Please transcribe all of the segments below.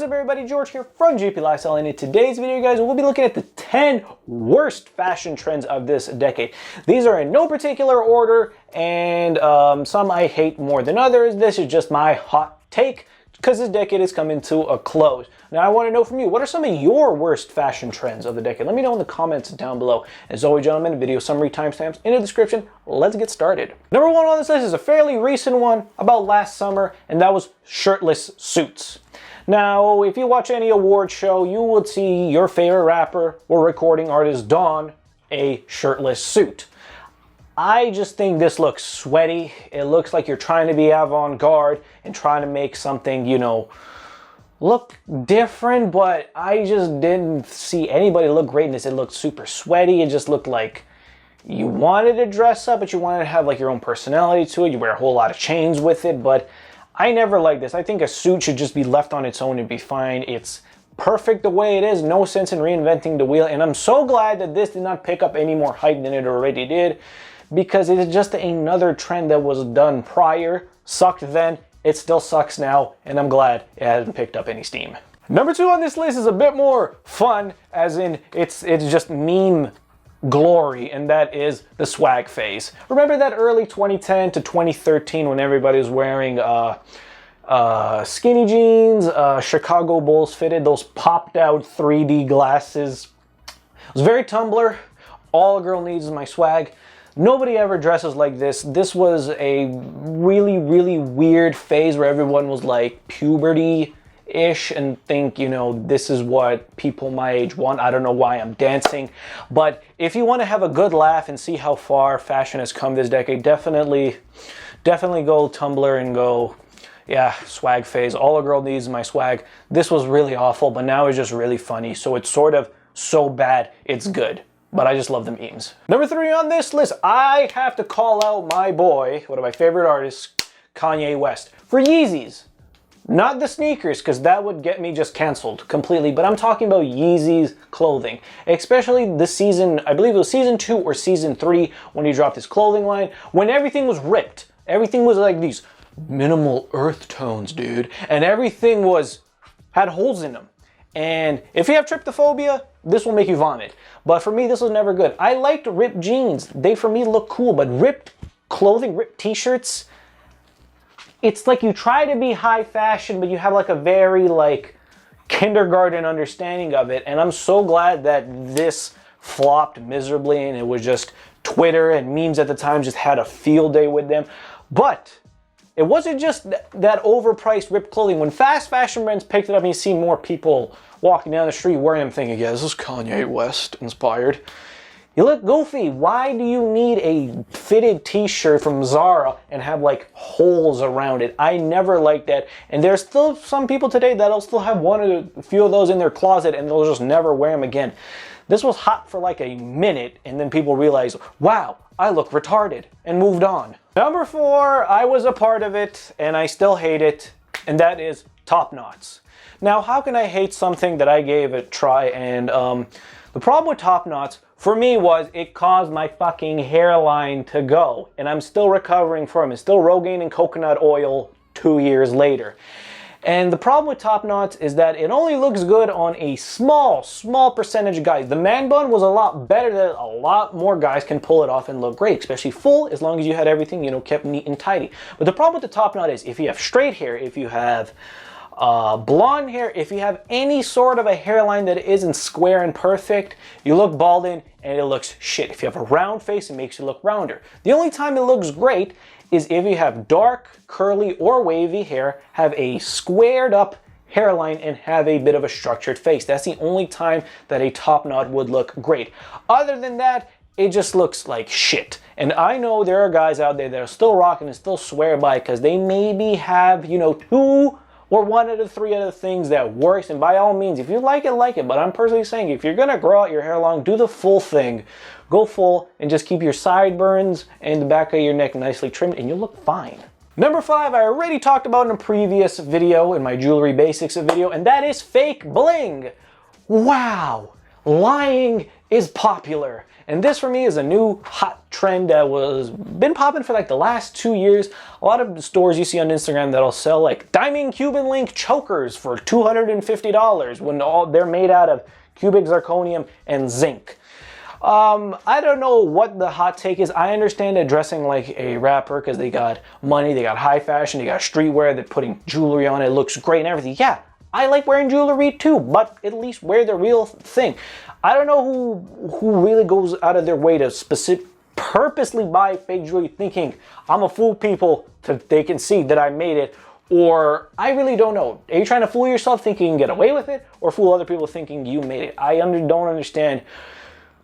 up everybody, George here from GP Lifestyle, and in today's video guys we'll be looking at the 10 worst fashion trends of this decade. These are in no particular order, and some I hate more than others. This is just my hot take because this decade is coming to a close. Now I want to know from you, what are some of your worst fashion trends of the decade? Let me know in the comments down below. As always gentlemen, video summary timestamps in the description. Let's get started. Number one on this list is a fairly recent one about last summer, and that was shirtless suits. Now, if you watch any award show, you would see your favorite rapper or recording artist don a shirtless suit. I just think this looks sweaty. It looks like you're trying to be avant-garde and trying to make something, you know, look different, but I just didn't see anybody look great in this. It looked super sweaty. It just looked like you wanted to dress up, but you wanted to have like your own personality to it. You wear a whole lot of chains with it, but I never liked this. I think a suit should just be left on its own and be fine. It's perfect the way it is. No sense in reinventing the wheel. And I'm so glad that this did not pick up any more hype than it already did, because it is just another trend that was done prior. Sucked then, it still sucks now, and I'm glad it hasn't picked up any steam. Number two on this list is a bit more fun, as in it's just meme glory, and that is the swag phase. Remember that early 2010 to 2013 when everybody was wearing skinny jeans, Chicago Bulls fitted, those popped out 3D glasses. It was very Tumblr. All a girl needs is my swag. Nobody ever dresses like this. This was a really, really weird phase where everyone was like puberty-ish and think, you know, this is what people my age want. I don't know why I'm dancing. But if you want to have a good laugh and see how far fashion has come this decade, definitely go Tumblr and go, yeah, swag phase. All a girl needs is my swag. This was really awful, but now it's just really funny. So it's sort of so bad, it's good. But I just love the memes. Number three on this list, I have to call out my boy, one of my favorite artists, Kanye West, for Yeezys. Not the sneakers, because that would get me just canceled completely, but I'm talking about Yeezys clothing. Especially the season, I believe it was season 2 or season 3, when he dropped his clothing line, when everything was ripped. Everything was like these minimal earth tones, dude. And everything had holes in them. And if you have tryptophobia, this will make you vomit. But for me, this was never good. I liked ripped jeans. They, for me, look cool. But ripped clothing, ripped t-shirts, it's like you try to be high fashion, but you have like a very like kindergarten understanding of it. And I'm so glad that this flopped miserably, and it was just Twitter and memes at the time just had a field day with them. But it wasn't just that overpriced ripped clothing. When fast fashion brands picked it up and you see more people walking down the street wearing them, thinking, yeah, this is Kanye West inspired. You look goofy. Why do you need a fitted t-shirt from Zara and have like holes around it? I never liked that. And there's still some people today that'll still have one or a few of those in their closet and they'll just never wear them again. This was hot for like a minute, and then people realized, wow, I look retarded, and moved on. Number 4, I was a part of it, and I still hate it, and that is top knots. Now, how can I hate something that I gave a try? And the problem with top knots, for me, was it caused my fucking hairline to go, and I'm still recovering from it. Still Rogaine and coconut oil 2 years later. And the problem with top knots is that it only looks good on a small percentage of guys. The man bun was a lot better, that a lot more guys can pull it off and look great, especially full, as long as you had everything, you know, kept neat and tidy. But the problem with the top knot is if you have straight hair, if you have blonde hair, if you have any sort of a hairline that isn't square and perfect, you look balding and it looks shit. If you have a round face, it makes you look rounder. The only time it looks great is if you have dark, curly, or wavy hair, have a squared up hairline, and have a bit of a structured face. That's the only time that a top knot would look great. Other than that, it just looks like shit. And I know there are guys out there that are still rocking and still swear by it because they maybe have, you know, 2 or 1 out of 3 other things that works. And by all means, if you like it, like it. But I'm personally saying, if you're gonna grow out your hair long, do the full thing. Go full and just keep your sideburns and the back of your neck nicely trimmed, and you'll look fine. Number 5, I already talked about in a previous video, in my jewelry basics video, and that is fake bling. Wow. lying is popular. And this for me is a new hot trend that was been popping for like the last 2 years. A lot of stores you see on Instagram that'll sell like diamond Cuban link chokers for $250 when they're made out of cubic zirconium and zinc. I don't know what the hot take is. I understand it dressing like a rapper because they got money, they got high fashion, they got streetwear, they're putting jewelry on it, looks great and everything. Yeah, I like wearing jewelry too, but at least wear the real thing. I don't know who really goes out of their way to purposely buy fake jewelry thinking I'm gonna fool people so they can see that I made it, or I really don't know. Are you trying to fool yourself thinking you can get away with it, or fool other people thinking you made it? I don't understand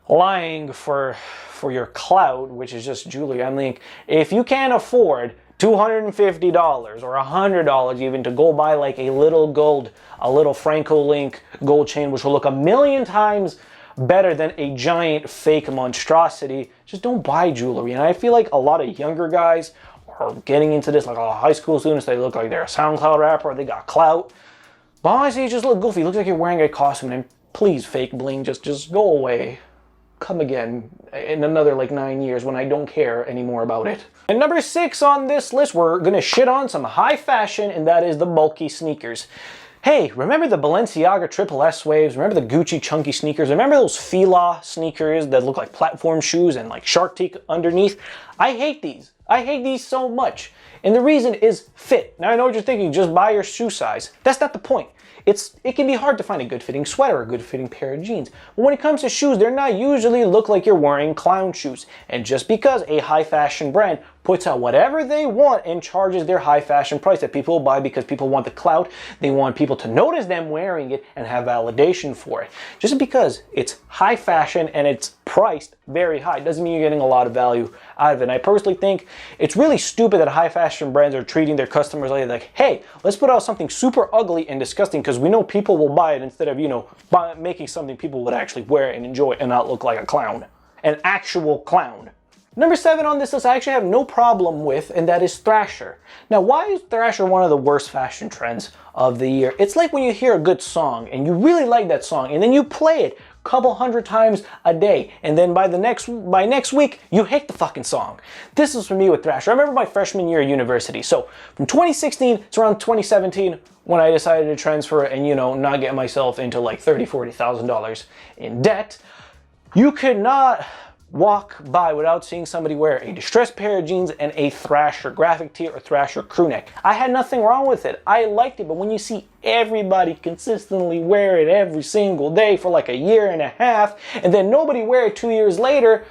lying for your clout, which is just jewelry. I mean, if you can't afford $250 or $100 even to go buy like a little Franco Link gold chain, which will look 1,000,000 times better than a giant fake monstrosity, just don't buy jewelry. And I feel like a lot of younger guys are getting into this, like a lot of high school students, they look like they're a SoundCloud rapper, or they got clout. But honestly, you just look goofy. It looks like you're wearing a costume, and please, fake bling, just go away. Come again in another like 9 years when I don't care anymore about it. And number 6 on this list, we're gonna shit on some high fashion, and that is the bulky sneakers. Hey, remember the Balenciaga Triple S waves? Remember the Gucci chunky sneakers? Remember those Fila sneakers that look like platform shoes and like shark teeth underneath? I hate these. I hate these so much. And the reason is fit. Now I know what you're thinking, just buy your shoe size. That's not the point. It can be hard to find a good fitting sweater or a good fitting pair of jeans. But when it comes to shoes, they're not usually look like you're wearing clown shoes. And just because a high fashion brand puts out whatever they want and charges their high fashion price that people will buy because people want the clout, they want people to notice them wearing it and have validation for it. Just because it's high fashion and it's priced very high doesn't mean you're getting a lot of value out of it. And I personally think it's really stupid that high fashion brands are treating their customers like, hey, let's put out something super ugly and disgusting because we know people will buy it, instead of, making something people would actually wear and enjoy and not look like a clown. An actual clown. Number 7 on this list I actually have no problem with, and that is Thrasher. Now, why is Thrasher one of the worst fashion trends of the year? It's like when you hear a good song and you really like that song and then you play it a couple hundred times a day, and then by next week you hate the fucking song. This is for me with Thrasher. I remember my freshman year at university. So from 2016 to around 2017 when I decided to transfer and not get myself into like $30,000-$40,000 in debt, you could not walk by without seeing somebody wear a distressed pair of jeans and a Thrasher graphic tee or Thrasher crew neck. I had nothing wrong with it. I liked it, but when you see everybody consistently wear it every single day for like a year and a half, and then nobody wear it 2 years later,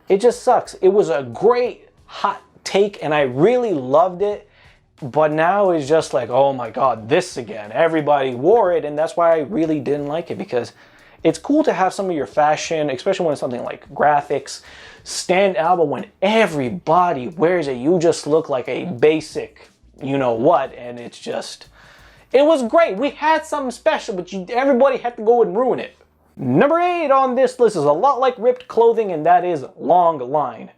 it just sucks. It was a great hot take and I really loved it, but now it's just like, oh my God, this again. Everybody wore it, and that's why I really didn't like it, because it's cool to have some of your fashion, especially when it's something like graphics, stand out, but when everybody wears it, you just look like a basic you-know-what, and it was great. We had something special, but everybody had to go and ruin it. Number 8 on this list is a lot like ripped clothing, and that is long line.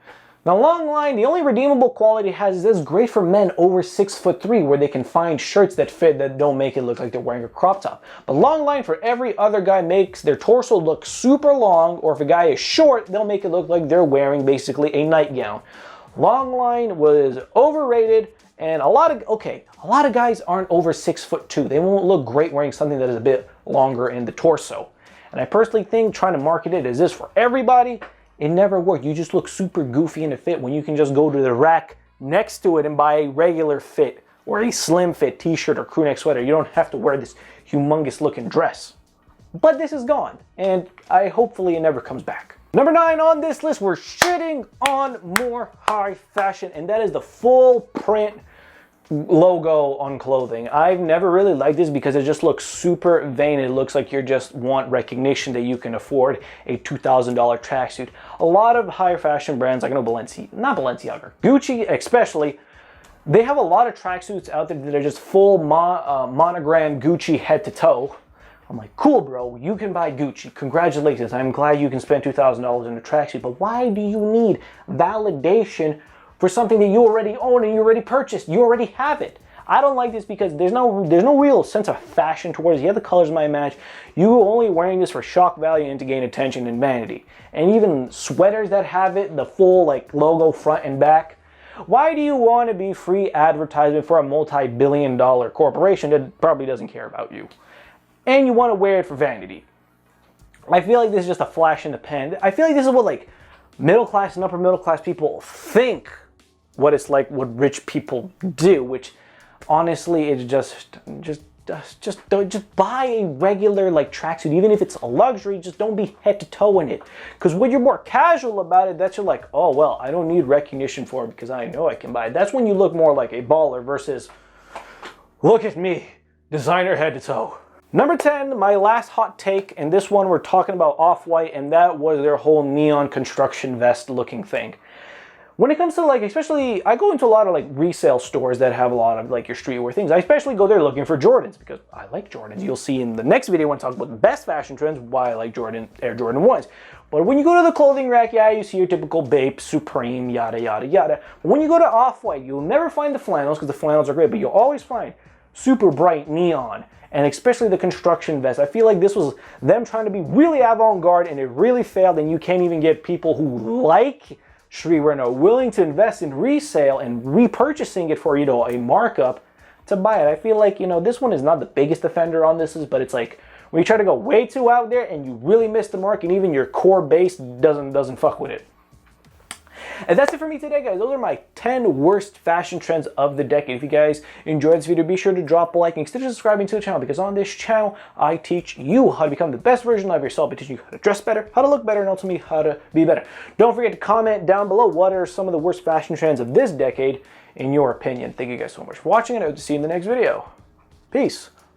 Now, long line, the only redeemable quality it has is it's great for men over 6'3", where they can find shirts that fit that don't make it look like they're wearing a crop top. But long line for every other guy makes their torso look super long, or if a guy is short, they'll make it look like they're wearing basically a nightgown. Long line was overrated, and a lot of guys aren't over 6'2". They won't look great wearing something that is a bit longer in the torso. And I personally think trying to market it as this for everybody, it never worked. You just look super goofy in a fit when you can just go to the rack next to it and buy a regular fit or a slim fit t-shirt or crew neck sweater. You don't have to wear this humongous looking dress. But this is gone, and hopefully it never comes back. Number 9 on this list, we're shitting on more high fashion, and that is the full print logo on clothing. I've never really liked this because it just looks super vain. It looks like you just want recognition that you can afford a $2,000 tracksuit. A lot of high fashion brands, like Balenciaga, Gucci especially, they have a lot of tracksuits out there that are just full monogram Gucci head to toe. I'm like, cool, bro, you can buy Gucci. Congratulations. I'm glad you can spend $2,000 in a tracksuit, but why do you need validation for something that you already own and you already purchased? You already have it. I don't like this because there's no real sense of fashion towards it. Yeah, the colors might match. You only wearing this for shock value and to gain attention and vanity. And even sweaters that have it, the full like logo front and back. Why do you want to be free advertisement for a multi-billion-dollar corporation that probably doesn't care about you? And you want to wear it for vanity. I feel like this is just a flash in the pan. I feel like this is what like middle class and upper middle class people think what it's like, what rich people do, which honestly is just buy a regular like tracksuit, even if it's a luxury. Just don't be head to toe in it, because when you're more casual about it, that's you're like, oh well, I don't need recognition for it because I know I can buy it. That's when you look more like a baller versus look at me, designer head to toe. Number 10, my last hot take, and this one we're talking about Off-White, and that was their whole neon construction vest looking thing. When it comes to like, especially, I go into a lot of like resale stores that have a lot of like your streetwear things. I especially go there looking for Jordans because I like Jordans. You'll see in the next video when I talk about the best fashion trends why I like Air Jordan 1s. But when you go to the clothing rack, yeah, you see your typical Bape, Supreme, yada, yada, yada. But when you go to Off-White, you'll never find the flannels because the flannels are great, but you'll always find super bright neon. And especially the construction vest. I feel like this was them trying to be really avant-garde and it really failed, and you can't even get people who like streetwear and are willing to invest in resale and repurchasing it for, you know, a markup to buy it. I feel like, you know, this one is not the biggest offender on this, but it's like when you try to go way too out there and you really miss the mark and even your core base doesn't fuck with it. And that's it for me today, guys. Those are my 10 worst fashion trends of the decade. If you guys enjoyed this video, be sure to drop a like and consider subscribing to the channel, because on this channel, I teach you how to become the best version of yourself. I teach you how to dress better, how to look better, and ultimately how to be better. Don't forget to comment down below what are some of the worst fashion trends of this decade in your opinion. Thank you guys so much for watching, and I hope to see you in the next video. Peace.